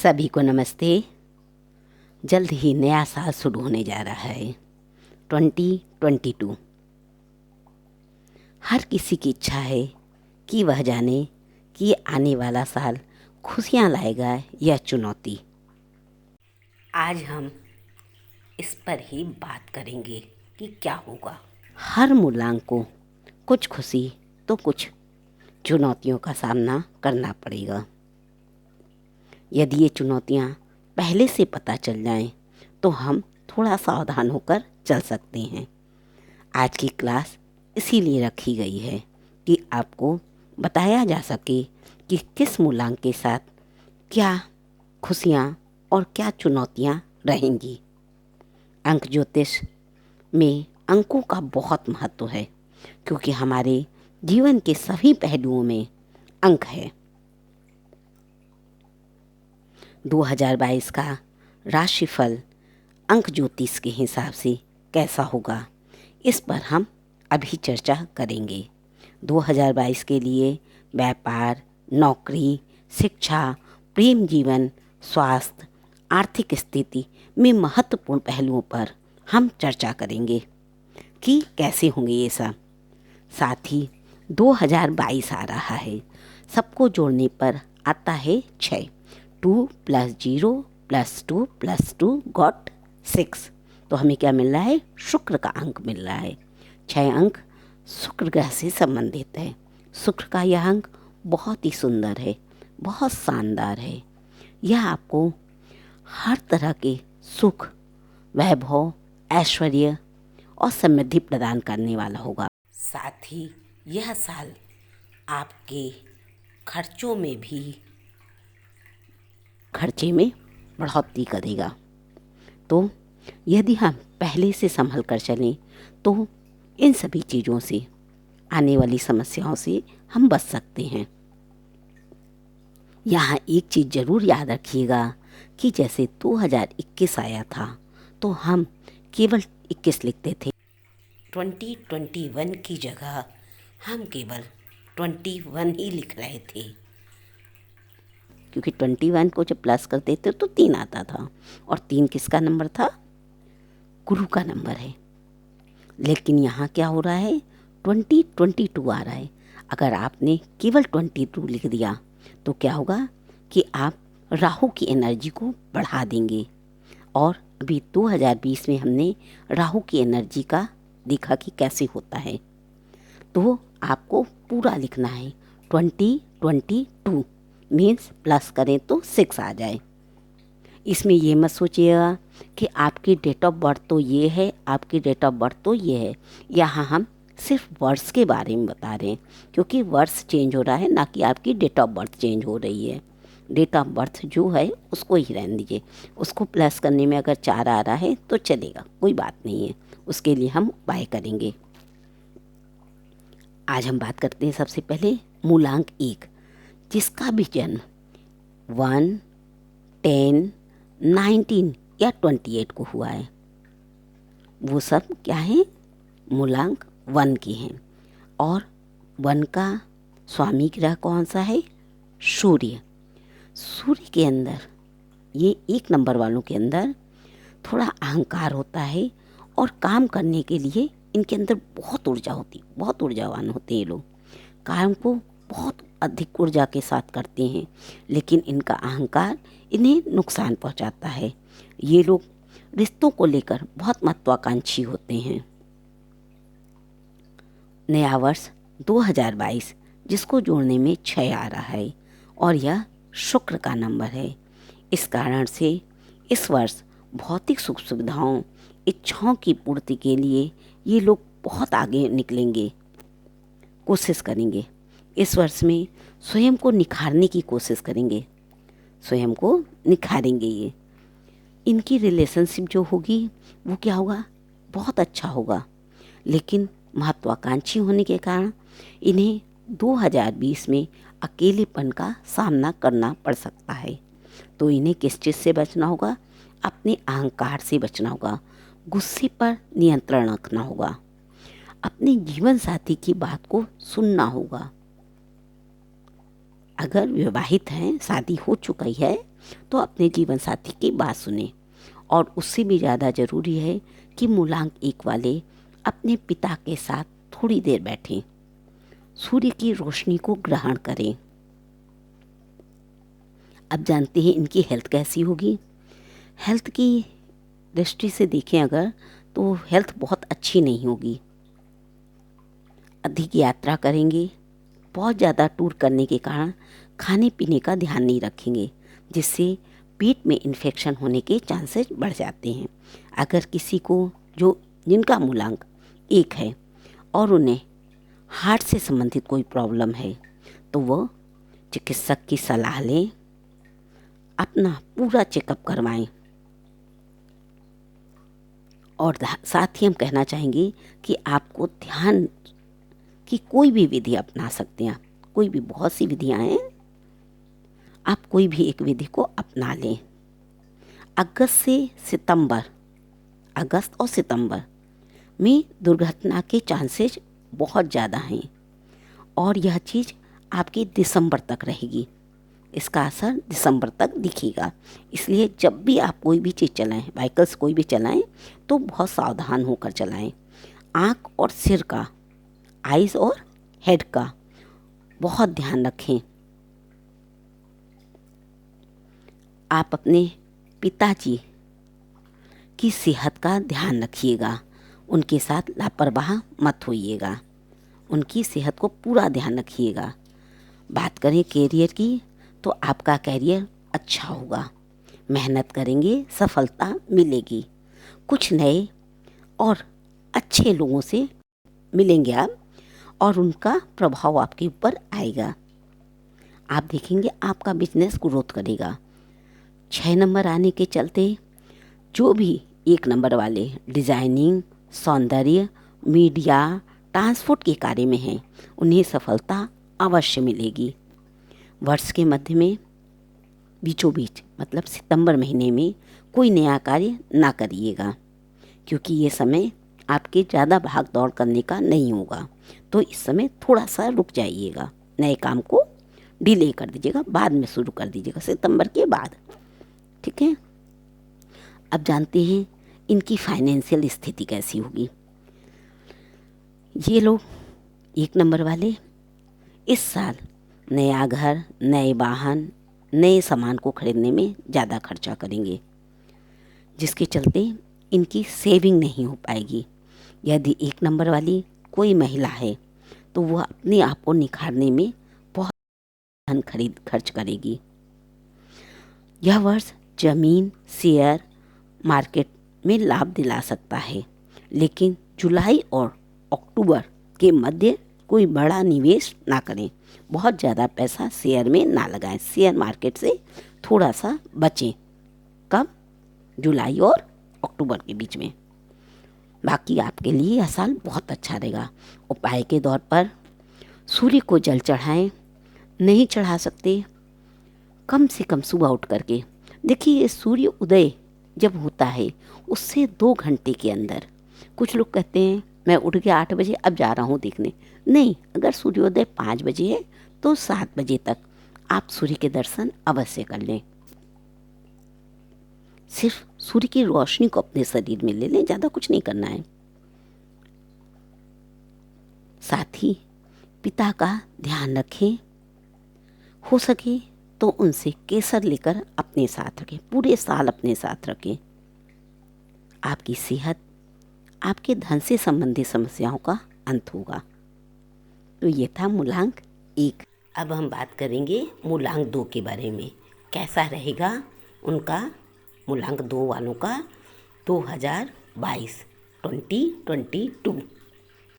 सभी को नमस्ते। जल्द ही नया साल शुरू होने जा रहा है 2022। हर किसी की इच्छा है कि वह जाने कि आने वाला साल खुशियाँ लाएगा या चुनौती। आज हम इस पर ही बात करेंगे कि क्या होगा। हर मूलांक को कुछ खुशी तो कुछ चुनौतियों का सामना करना पड़ेगा। यदि ये चुनौतियाँ पहले से पता चल जाएं, तो हम थोड़ा सावधान होकर चल सकते हैं। आज की क्लास इसीलिए रखी गई है कि आपको बताया जा सके कि किस मूलांक के साथ क्या खुशियाँ और क्या चुनौतियाँ रहेंगी। अंक ज्योतिष में अंकों का बहुत महत्व है, क्योंकि हमारे जीवन के सभी पहलुओं में अंक है। 2022 का राशिफल अंक ज्योतिष के हिसाब से कैसा होगा, इस पर हम अभी चर्चा करेंगे। 2022 के लिए व्यापार, नौकरी, शिक्षा, प्रेम जीवन, स्वास्थ्य, आर्थिक स्थिति में महत्वपूर्ण पहलुओं पर हम चर्चा करेंगे कि कैसे होंगे ये सब। साथ ही 2022 आ रहा है, सबको जोड़ने पर आता है 6। 2 + 0 + 2 + 2 got 6। तो हमें क्या मिल रहा है? शुक्र का अंक मिल रहा है। 6 अंक शुक्र ग्रह से संबंधित है। शुक्र का यह अंक बहुत ही सुंदर है, बहुत शानदार है। यह आपको हर तरह के सुख, वैभव, ऐश्वर्य और समृद्धि प्रदान करने वाला होगा। साथ ही यह साल आपके खर्चे में बढ़ोतरी करेगा। तो यदि हम पहले से संभल कर चलें, तो इन सभी चीज़ों से, आने वाली समस्याओं से हम बच सकते हैं। यहाँ एक चीज़ ज़रूर याद रखिएगा कि जैसे 2021 आया था, तो हम केवल 21 लिखते थे। 2021 की जगह हम केवल 21 ही लिख रहे थे, क्योंकि 21 को जब प्लस करते थे तो 3 आता था, और 3 किसका नंबर था? गुरु का नंबर है। लेकिन यहाँ क्या हो रहा है? 2022 आ रहा है। अगर आपने केवल 22 लिख दिया तो क्या होगा कि आप राहु की एनर्जी को बढ़ा देंगे। और अभी 2020 में हमने राहु की एनर्जी का देखा कि कैसे होता है। तो आपको पूरा लिखना है 2022 मीन्स प्लस करें तो 6 आ जाए। इसमें ये मत सोचिएगा कि आपकी डेट ऑफ बर्थ तो ये है, आपकी डेट ऑफ बर्थ तो ये है। यहाँ हम सिर्फ वर्ष के बारे में बता रहे हैं, क्योंकि वर्ष चेंज हो रहा है, ना कि आपकी डेट ऑफ बर्थ चेंज हो रही है। डेट ऑफ बर्थ जो है उसको ही रहने दीजिए। उसको प्लस करने में अगर 4 आ रहा है तो चलेगा, कोई बात नहीं है। उसके लिए हम उपाय करेंगे। आज हम बात करते हैं सबसे पहले मूलांक 1, जिसका भी जन्म 1, 10, 19 या 28 को हुआ है। वो सब क्या है? मूलांक 1 के हैं। और 1 का स्वामी ग्रह कौन सा है? सूर्य। सूर्य के अंदर, ये 1 नंबर वालों के अंदर थोड़ा अहंकार होता है, और काम करने के लिए इनके अंदर बहुत ऊर्जा होती, बहुत ऊर्जावान होते हैं ये लोग। काम को बहुत अधिक ऊर्जा के साथ करते हैं, लेकिन इनका अहंकार इन्हें नुकसान पहुंचाता है। ये लोग रिश्तों को लेकर बहुत महत्वाकांक्षी होते हैं। नया वर्ष 2022 जिसको जोड़ने में 6 आ रहा है, और यह शुक्र का नंबर है। इस कारण से इस वर्ष भौतिक सुख सुविधाओं, इच्छाओं की पूर्ति के लिए ये लोग बहुत आगे निकलेंगे, कोशिश करेंगे। इस वर्ष में स्वयं को निखारने की कोशिश करेंगे, स्वयं को निखारेंगे ये। इनकी रिलेशनशिप जो होगी वो क्या होगा? बहुत अच्छा होगा। लेकिन महत्वाकांक्षी होने के कारण इन्हें 2020 में अकेलेपन का सामना करना पड़ सकता है। तो इन्हें किस चीज़ से बचना होगा? अपने अहंकार से बचना होगा, गुस्से पर नियंत्रण रखना होगा, अपने जीवन साथी की बात को सुनना होगा। अगर विवाहित हैं, शादी हो चुकी है, तो अपने जीवन साथी की बात सुने। और उससे भी ज़्यादा ज़रूरी है कि मूलांक 1 वाले अपने पिता के साथ थोड़ी देर बैठें, सूर्य की रोशनी को ग्रहण करें। अब जानते हैं इनकी हेल्थ कैसी होगी। हेल्थ की दृष्टि से देखें अगर, तो हेल्थ बहुत अच्छी नहीं होगी। अधिक यात्रा करेंगे, बहुत ज़्यादा टूर करने के कारण खाने पीने का ध्यान नहीं रखेंगे, जिससे पेट में इन्फेक्शन होने के चांसेस बढ़ जाते हैं। अगर किसी को जिनका मूलांक 1 है और उन्हें हार्ट से संबंधित कोई प्रॉब्लम है, तो वो चिकित्सक की सलाह लें, अपना पूरा चेकअप करवाएं। और साथ ही हम कहना चाहेंगे कि आपको ध्यान की कोई भी विधि अपना सकते हैं। कोई भी, बहुत सी विधियां हैं, आप कोई भी एक विधि को अपना लें। अगस्त और सितंबर में दुर्घटना के चांसेस बहुत ज़्यादा हैं और यह चीज़ आपकी दिसंबर तक रहेगी। इसका असर दिसंबर तक दिखेगा। इसलिए जब भी आप कोई भी चीज़ चलाएं, व्हीकल्स कोई भी चलाएं, तो बहुत सावधान होकर चलाएं। आँख और सिर का, आइज़ और हेड का बहुत ध्यान रखें। आप अपने पिताजी की सेहत का ध्यान रखिएगा, उनके साथ लापरवाह मत होइएगा, उनकी सेहत को पूरा ध्यान रखिएगा। बात करें कैरियर की, तो आपका कैरियर अच्छा होगा। मेहनत करेंगे, सफलता मिलेगी। कुछ नए और अच्छे लोगों से मिलेंगे आप और उनका प्रभाव आपके ऊपर आएगा। आप देखेंगे आपका बिजनेस ग्रोथ करेगा। 6 नंबर आने के चलते जो भी 1 नंबर वाले डिज़ाइनिंग, सौंदर्य, मीडिया, ट्रांसपोर्ट के कार्य में हैं, उन्हें सफलता अवश्य मिलेगी। वर्ष के मध्य में बीचों बीच, मतलब सितंबर महीने में कोई नया कार्य ना करिएगा, क्योंकि ये समय आपके ज़्यादा भाग दौड़ करने का नहीं होगा। तो इस समय थोड़ा सा रुक जाइएगा, नए काम को डिले कर दीजिएगा, बाद में शुरू कर दीजिएगा, सितंबर के बाद। ठीक है। अब जानते हैं इनकी फाइनेंशियल स्थिति कैसी होगी। ये लोग 1 नंबर वाले इस साल नया घर, नए वाहन, नए सामान को खरीदने में ज़्यादा खर्चा करेंगे, जिसके चलते इनकी सेविंग नहीं हो पाएगी। यदि 1 नंबर वाली कोई महिला है, तो वह अपने आप को निखारने में बहुत धन खर्च करेगी। यह वर्ष जमीन, शेयर मार्केट में लाभ दिला सकता है, लेकिन जुलाई और अक्टूबर के मध्य कोई बड़ा निवेश ना करें। बहुत ज़्यादा पैसा शेयर में ना लगाएं, शेयर मार्केट से थोड़ा सा बचें। कब? जुलाई और अक्टूबर के बीच में। बाकी आपके लिए यह साल बहुत अच्छा रहेगा। उपाय के तौर पर सूर्य को जल चढ़ाएं, नहीं चढ़ा सकते कम से कम सुबह उठ करके देखिए, सूर्य उदय जब होता है उससे 2 घंटे के अंदर, कुछ लोग कहते हैं मैं उठ गया 8 बजे, अब जा रहा हूँ देखने। नहीं, अगर सूर्योदय 5 बजे है तो 7 बजे तक आप सूर्य के दर्शन अवश्य कर लें। सिर्फ सूर्य की रोशनी को अपने शरीर में ले लें, ज़्यादा कुछ नहीं करना है। साथ ही पिता का ध्यान रखें, हो सके तो उनसे केसर लेकर अपने साथ रखें, पूरे साल अपने साथ रखें। आपकी सेहत, आपके धन से संबंधित समस्याओं का अंत होगा। तो ये था मूलांक 1। अब हम बात करेंगे मूलांक 2 के बारे में। कैसा रहेगा उनका मूलांक 2 वालों का 2022।